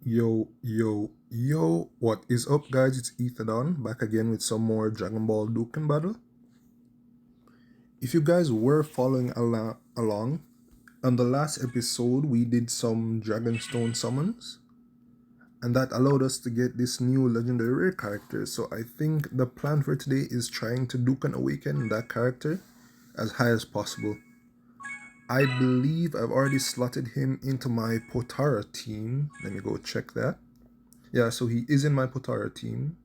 Yo, what is up, guys? It's Ethan back again with some more Dragon Ball Dokkan Battle. If you guys were following along, on the last episode we did some Dragonstone summons, and that allowed us to get this new legendary rare character. So I think the plan for today is trying to Dokkan Awaken that character as high as possible. I believe I've already slotted him into my Potara team. Let me go check that. Yeah, so he is in my Potara team.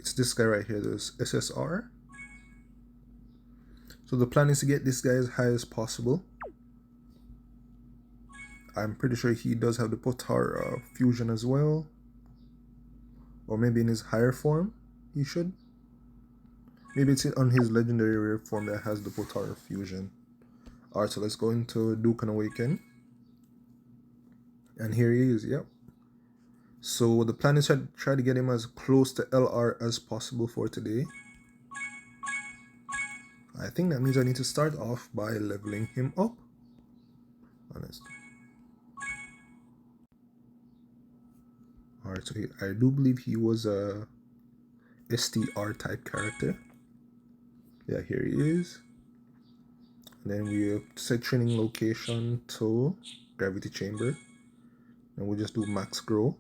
It's this guy right here, this SSR. So the plan is to get this guy as high as possible. I'm pretty sure he does have the Potara fusion as well. Or maybe in his higher form, he should. Maybe it's on his legendary rare form that has the Potara fusion. Alright, so let's go into Dokkan Awaken. And here he is, yep. So the plan is to try to get him as close to LR as possible for today. I think that means I need to start off by leveling him up. Honest. Alright, so I do believe he was a STR type character. Yeah, here he is. And then we set training location to gravity chamber. And we'll just do max growth.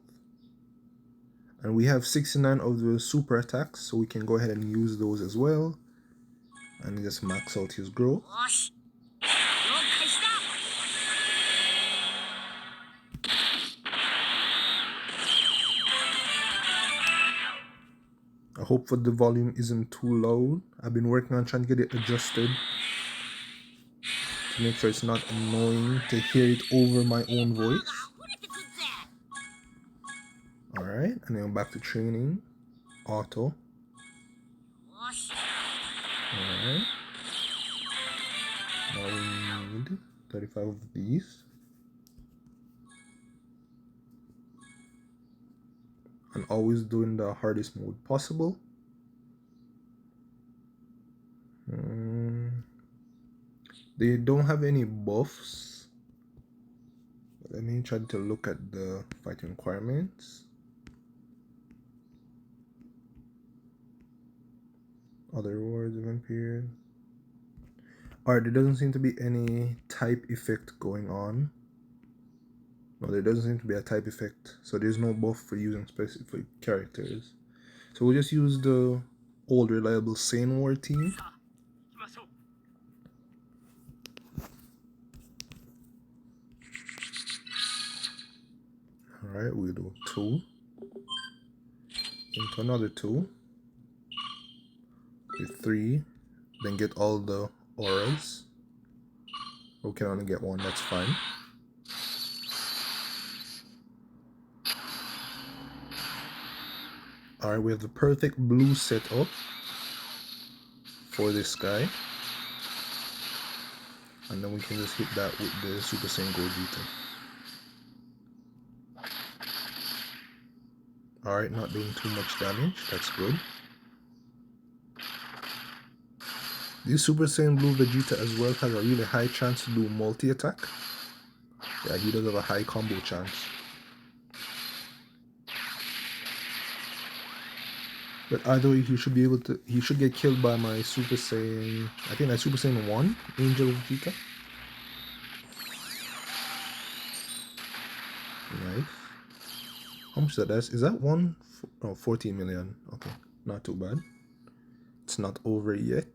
And we have 69 of the super attacks, so we can go ahead and use those as well. And just max out his growth. I hope that the volume isn't too loud. I've been working on trying to get it adjusted to make sure it's not annoying to hear it over my own voice. Alright, and then back to training. Auto. Alright. Now we need 35 of these. And always doing the hardest mode possible. They don't have any buffs. But let me try to look at the fighting requirements. Other rewards event period. Alright, there doesn't seem to be any type effect going on. No, there doesn't seem to be a type effect. So there's no buff for using specific characters. So we'll just use the old reliable Sane War team. Alright, we'll do 2. Into another 2. With 3. Then get all the auras. We can only get 1, that's fine. Alright, we have the perfect blue setup for this guy. And then we can just hit that with the Super Saiyan Gogeta. Alright, not doing too much damage, that's good. This Super Saiyan Blue Vegeta as well has a really high chance to do multi-attack. Yeah, he does have a high combo chance. But either way, he should get killed by my Super Saiyan, I think that's Super Saiyan 1, Angel Vegeta. Nice. How much is that? Is that 1? Oh, 14 million. Okay, not too bad. It's not over yet.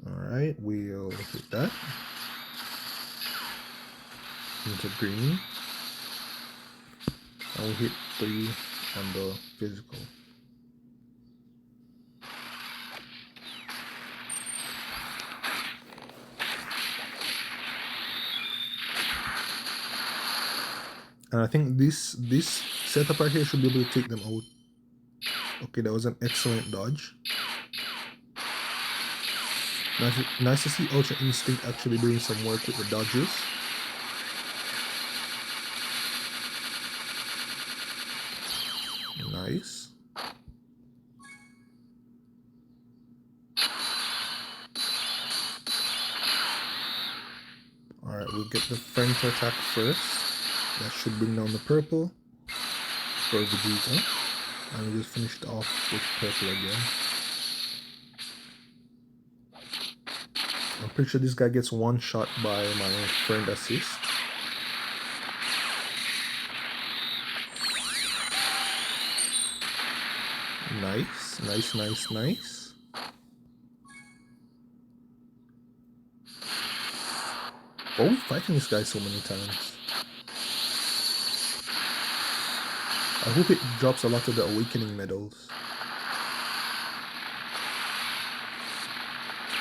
Alright, we'll hit that. Into green. And we'll hit 3 on the physical. And I think this setup right here should be able to take them out. Okay, that was an excellent dodge. Nice to see Ultra Instinct actually doing some work with the dodges. Nice. Alright, we'll get the friend to attack first. That should bring down the purple for Vegeta. And we just finished off with purple again. I'm pretty sure this guy gets one shot by my friend assist. Nice, nice, nice, nice. Why are we fighting this guy so many times? I hope it drops a lot of the awakening medals.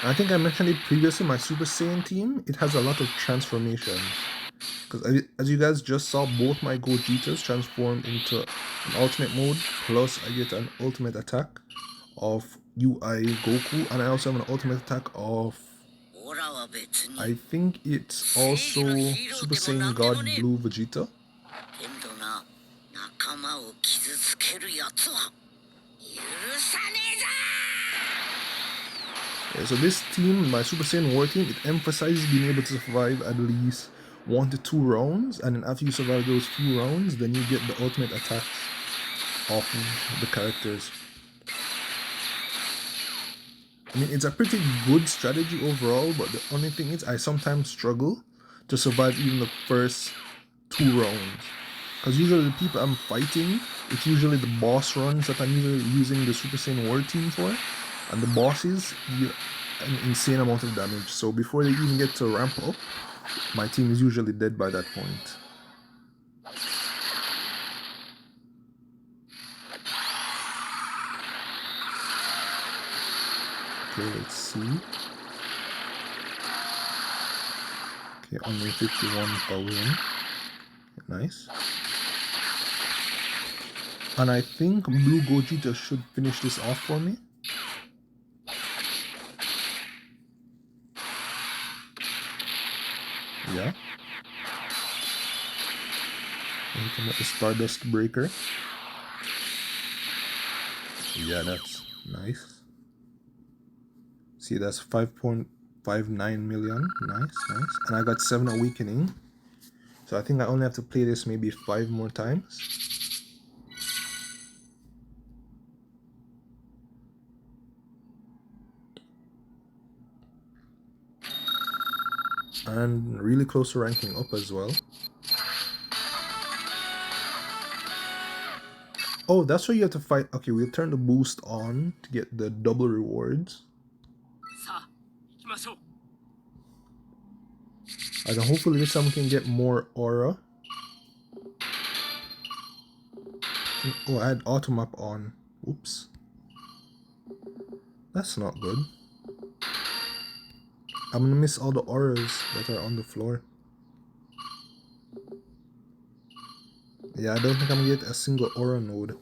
I think I mentioned it previously, my Super Saiyan team, it has a lot of transformations. Because as you guys just saw, both my Gogetas transformed into an ultimate mode, plus I get an ultimate attack of UI Goku, and I also have an ultimate attack of, I think it's also Super Saiyan God Blue Vegeta. Yeah, so this team, my Super Saiyan War team, it emphasizes being able to survive at least 1 to 2 rounds, and then after you survive those few rounds, then you get the ultimate attacks of the characters. I mean, it's a pretty good strategy overall, but the only thing is I sometimes struggle to survive even the first 2 rounds. Because usually the people I'm fighting, it's usually the boss runs that I'm usually using the Super Saiyan War team for. And the bosses deal an insane amount of damage. So before they even get to ramp up, my team is usually dead by that point. Okay, let's see. Okay, only 51,000. Nice. And I think Blue Gogeta should finish this off for me. Yeah. Hit him with the Stardust Breaker. Yeah, that's nice. See, that's 5.59 million. Nice, nice. And I got 7 Awakening. So I think I only have to play this maybe 5 more times. And really close to ranking up as well. Oh, that's why you have to fight. Okay, we'll turn the boost on to get the double rewards. And then hopefully this time we can get more aura. Oh, I had auto map on. Oops. That's not good. I'm gonna miss all the auras that are on the floor. Yeah, I don't think I'm gonna get a single aura node.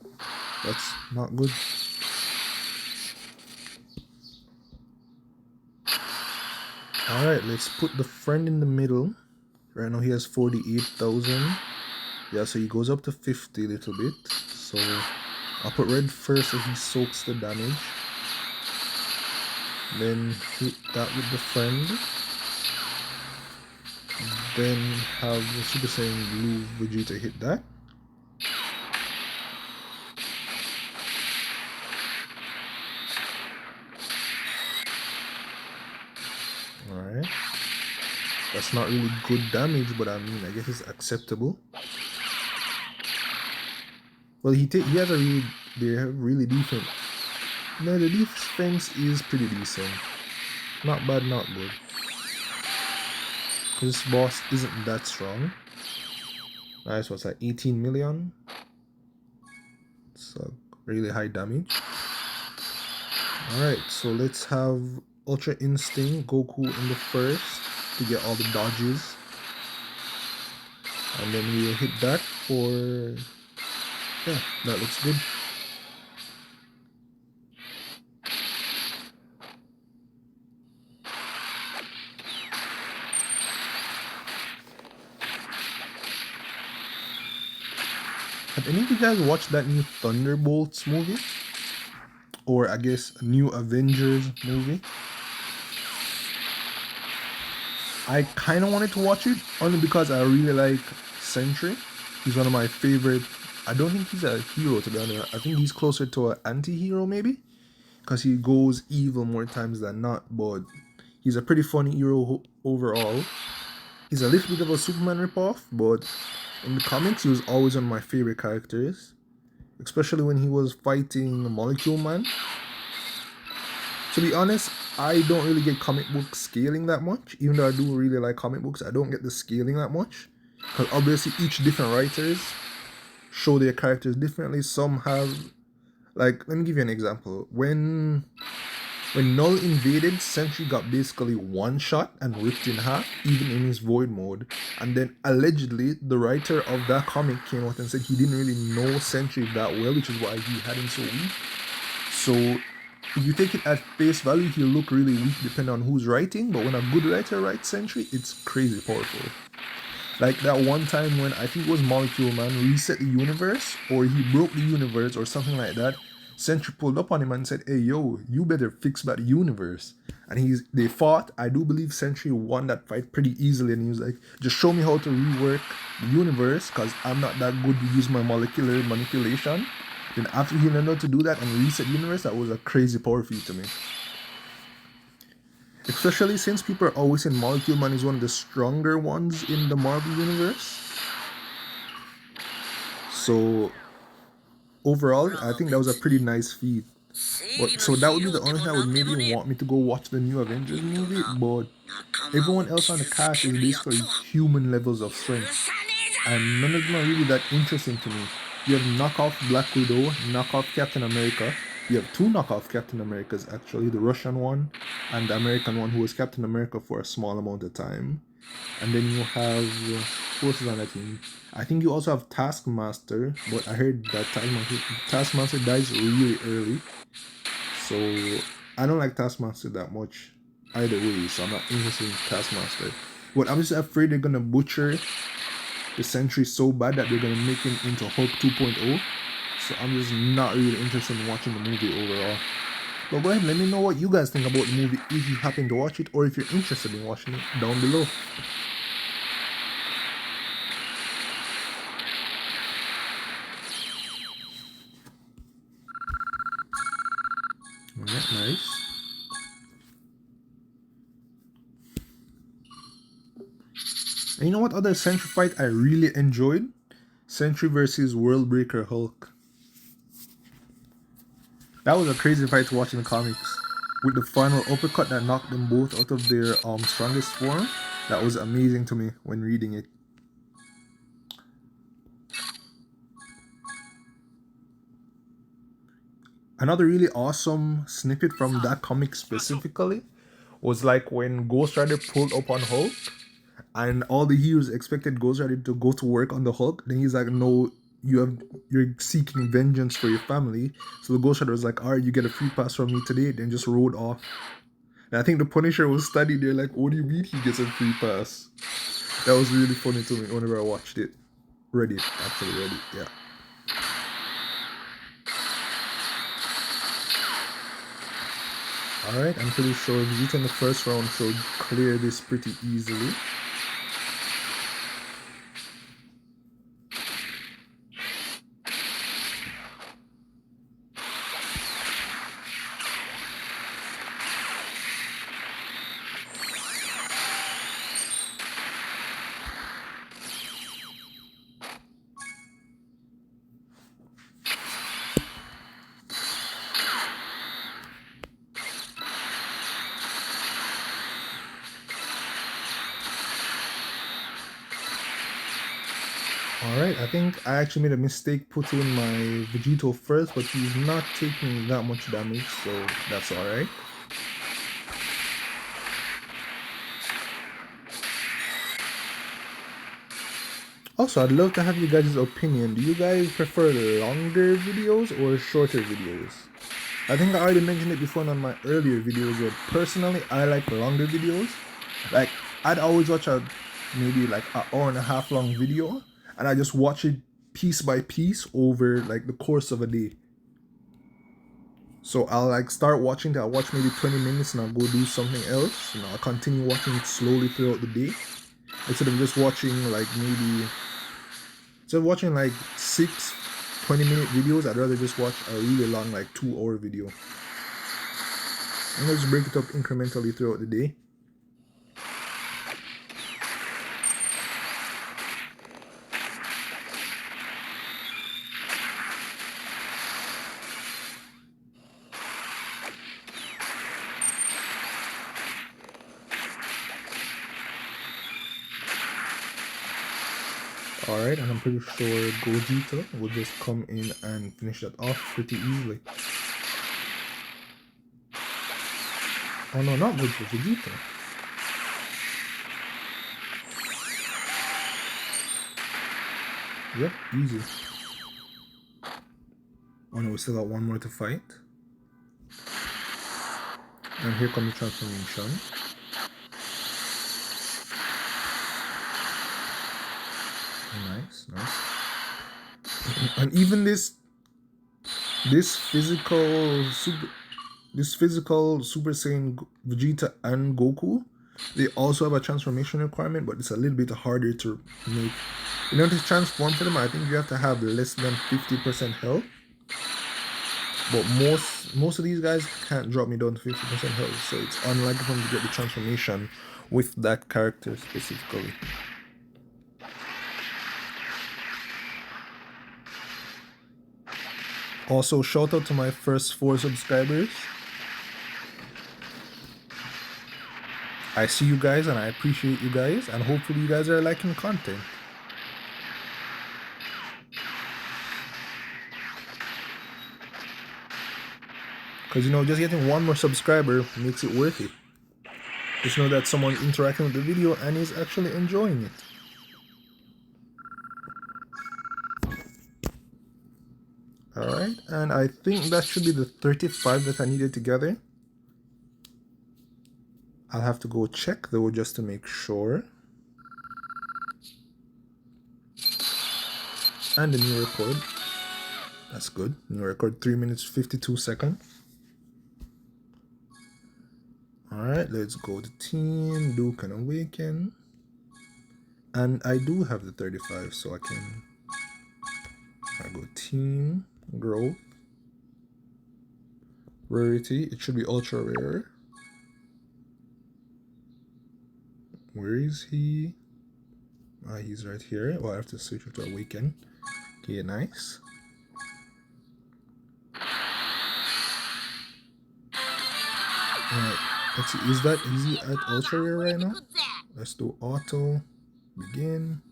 That's not good. Alright, let's put the friend in the middle. Right now he has 48,000. Yeah, so he goes up to 50 a little bit. So I'll put red first so he soaks the damage. Then hit that with the friend. Then have the Super Saiyan Blue Vegeta hit that. Alright. That's not really good damage, but I mean, I guess it's acceptable. Well, he has a really, they have really decent. No, the defense is pretty decent. Not bad, not good. This boss isn't that strong. Nice, what's that? 18 million. It's really high damage. Alright, so let's have Ultra Instinct Goku in the first to get all the dodges. And then we'll hit that for... Yeah, that looks good. Have any of you guys watched that new Thunderbolts movie? Or I guess a new Avengers movie? I kind of wanted to watch it only because I really like Sentry. He's one of my favorite. I don't think he's a hero, to be honest. I think he's closer to an anti-hero maybe, because he goes evil more times than not. But he's a pretty funny hero overall. He's a little bit of a Superman ripoff, but in the comics he was always one of my favorite characters, especially when he was fighting Molecule Man. To be honest, I don't really get comic book scaling that much. Even though I do really like comic books, I don't get the scaling that much. Because obviously each different writers show their characters differently. Some have, like, let me give you an example. When Null invaded, Sentry got basically one shot and ripped in half, even in his void mode. And then allegedly, the writer of that comic came out and said he didn't really know Sentry that well, which is why he had him so weak. So if you take it at face value, he'll look really weak depending on who's writing, but when a good writer writes Sentry, it's crazy powerful. Like that one time when I think it was Molecule Man reset the universe, or he broke the universe or something like that. Sentry pulled up on him and said, "Hey yo, you better fix that universe." And they fought. I do believe Sentry won that fight pretty easily, and he was like, "Just show me how to rework the universe, cause I'm not that good to use my molecular manipulation." Then after he learned how to do that and reset the universe, that was a crazy power feat to me. Especially since people are always saying Molecule Man is one of the stronger ones in the Marvel universe. So overall, I think that was a pretty nice feat. But so that would be the only thing that would maybe want me to go watch the new Avengers movie. But everyone else on the cast is basically human levels of strength, and none of them are really that interesting to me. You have knockoff Black Widow, knockoff Captain America. You have two knockoff Captain Americas actually, the Russian one and the American one who was Captain America for a small amount of time. And then you have who else is on that team? I think you also have Taskmaster, but I heard that Taskmaster dies really early. So I don't like Taskmaster that much either way, so I'm not interested in Taskmaster. But I'm just afraid they're gonna butcher the Sentry so bad that they're gonna make him into Hulk 2.0. So I'm just not really interested in watching the movie overall. But go ahead, let me know what you guys think about the movie if you happen to watch it, or if you're interested in watching it down below. Alright, nice. And you know what other Sentry fight I really enjoyed? Sentry versus Worldbreaker Hulk. That was a crazy fight to watch in the comics. With the final uppercut that knocked them both out of their strongest form. That was amazing to me when reading it. Another really awesome snippet from that comic specifically was like when Ghost Rider pulled up on Hulk and all the heroes expected Ghost Rider to go to work on the Hulk. Then he's like, "No, you're seeking vengeance for your family." So the Ghost Rider was like, "Alright, you get a free pass from me today," then just rode off. And I think the Punisher was standing there like, "What do you mean he gets a free pass?" That was really funny to me whenever I watched it. Reddit, actually, Reddit, yeah. Alright, I'm pretty sure Vegeta in the first round should clear this pretty easily. Alright, I think I actually made a mistake putting my Vegito first, but he's not taking that much damage, so that's alright. Also, I'd love to have you guys' opinion. Do you guys prefer longer videos or shorter videos? I think I already mentioned it before on my earlier videos, but personally, I like longer videos. Like, I'd always watch maybe like an hour and a half long video, and I just watch it piece by piece over like the course of a day. So I'll like start watching it. I'll watch maybe 20 minutes and I'll go do something else. You know, I'll continue watching it slowly throughout the day. Instead of just watching like maybe like 20-minute videos, I'd rather just watch a really long like 2-hour video. And let's break it up incrementally throughout the day. Alright, and I'm pretty sure Vegeta will just come in and finish that off pretty easily. Oh no, not Vegeta. Yep, easy. Oh no, we still got one more to fight. And here comes the transformation. Nice, nice. And even this physical Super Saiyan Vegeta and Goku, they also have a transformation requirement, but it's a little bit harder to make. In order to transform for them, I think you have to have less than 50% health. But most of these guys can't drop me down to 50% health, so it's unlikely for them to get the transformation with that character specifically. Also, shout out to my first 4 subscribers. I see you guys and I appreciate you guys, and hopefully you guys are liking the content. Because, you know, just getting one more subscriber makes it worth it. Just know that someone's interacting with the video and is actually enjoying it. Alright, and I think that should be the 35 that I needed to gather. I'll have to go check though just to make sure. And the new record. That's good. New record 3 minutes 52 seconds. Alright, let's go to team, Dokkan Awaken. And I do have the 35, so I go team, growth, rarity. It should be ultra rare. Where is he? Ah, he's right here. Well, I have to switch to Awaken. Okay, nice. Alright, let's see. Is he at ultra rare right now? Let's do auto. Begin.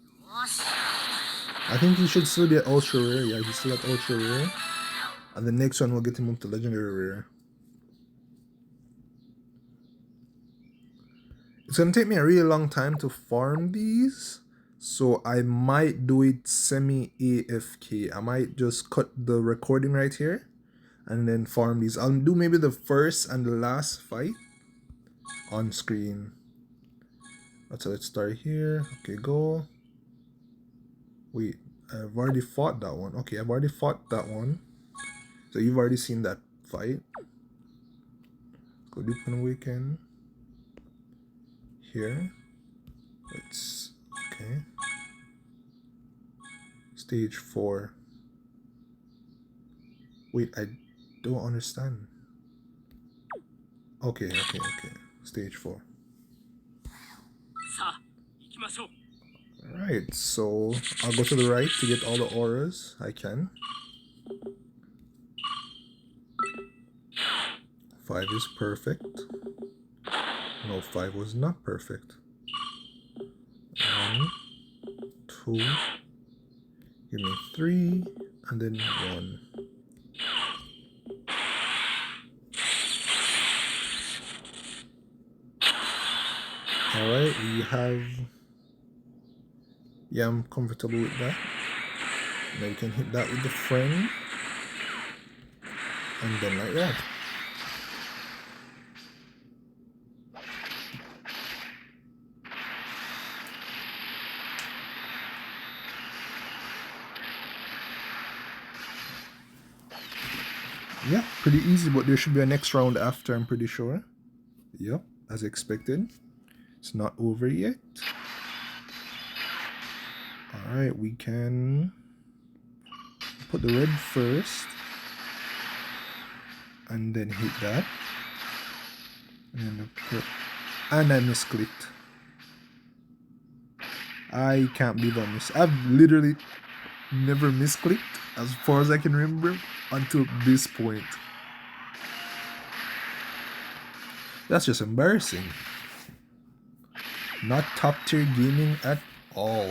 I think he should still be at ultra rare. Yeah, he's still at ultra rare. And the next one will get him up to legendary rare. It's gonna take me a really long time to farm these, so I might do it semi-AFK. I might just cut the recording right here and then farm these. I'll do maybe the first and the last fight on screen. So let's start here. Okay, go. Wait, I've already fought that one. Okay, I've already fought that one. So you've already seen that fight. Go Dokkan Awaken. Here. Let's, okay. Stage 4. Wait, I don't understand. Okay. Stage 4. Alright, so I'll go to the right to get all the auras I can. 5 is perfect. No, 5 was not perfect. 1, 2, give me 3, and then 1. Alright, we have... Yeah, I'm comfortable with that. Now you can hit that with the friend. And then like that. Yeah, pretty easy, but there should be a next round after, I'm pretty sure. Yep, as expected. It's not over yet. Alright, we can put the red first. And then hit that. And I misclicked. I can't believe I missed. I've literally never misclicked as far as I can remember until this point. That's just embarrassing. Not top tier gaming at all.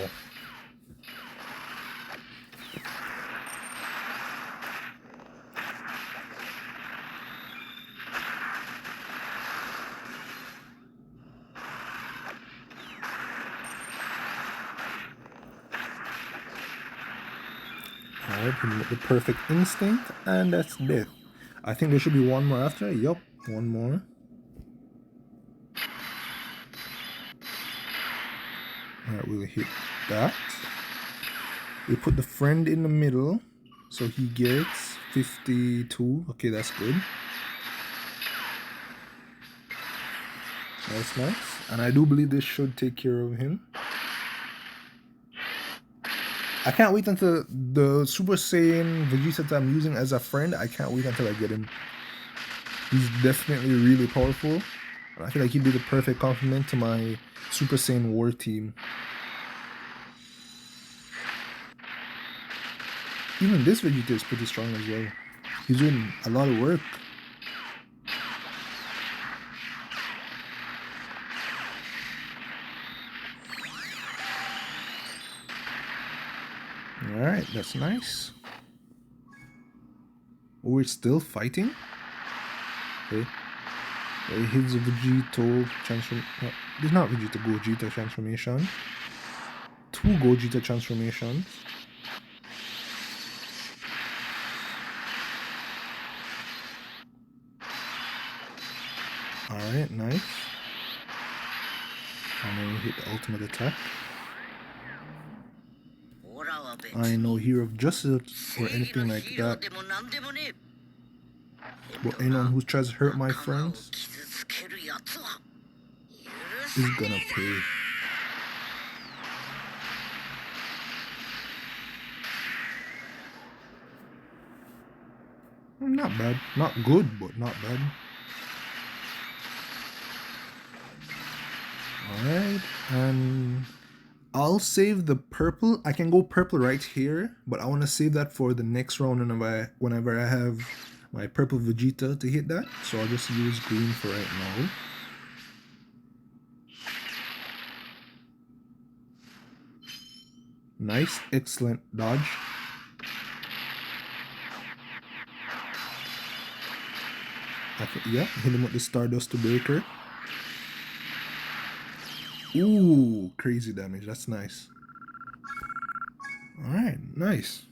Alright, the perfect instinct, and that's death. I think there should be one more after. Yup, one more. Alright, we'll hit that. We put the friend in the middle, so he gets 52. Okay, that's good. That's nice. And I do believe this should take care of him. I can't wait until the Super Saiyan Vegeta that I'm using as a friend. I can't wait until I get him. He's definitely really powerful. I feel like he'd be the perfect complement to my Super Saiyan War team. Even this Vegeta is pretty strong as well. He's doing a lot of work. Alright, that's nice. We're still fighting? Okay. He hits the Vegeta transform. It's not Vegeta, Gogeta transformation. 2 Gogeta transformations. Alright, nice. And then we hit the ultimate attack. I know Hero of Justice or anything like that. But anyone who tries to hurt my friends is gonna pay. Not bad. Not good, but not bad. Alright, and I'll save the purple. I can go purple right here, but I want to save that for the next round whenever I have my purple Vegeta to hit that. So I'll just use green for right now. Nice, excellent dodge. Yeah, hit him with the Stardust Breaker. Ooh, crazy damage. That's nice. Alright, nice.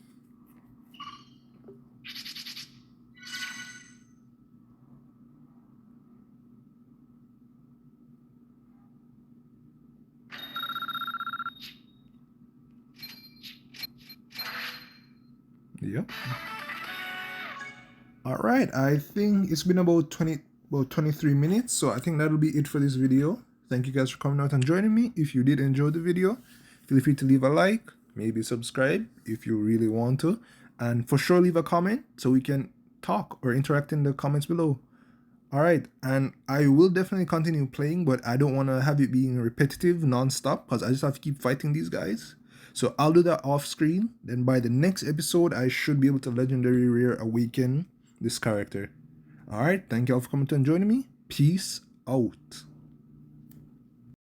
Yep. Alright, I think it's been about 23 minutes, so I think that'll be it for this video. Thank you guys for coming out and joining me. If you did enjoy the video, feel free to leave a like, maybe subscribe if you really want to, and for sure leave a comment so we can talk or interact in the comments below. Alright, and I will definitely continue playing, but I don't want to have it being repetitive non-stop because I just have to keep fighting these guys. So I'll do that off screen, then by the next episode I should be able to legendary rare awaken this character. Alright, thank you all for coming and joining me. Peace out.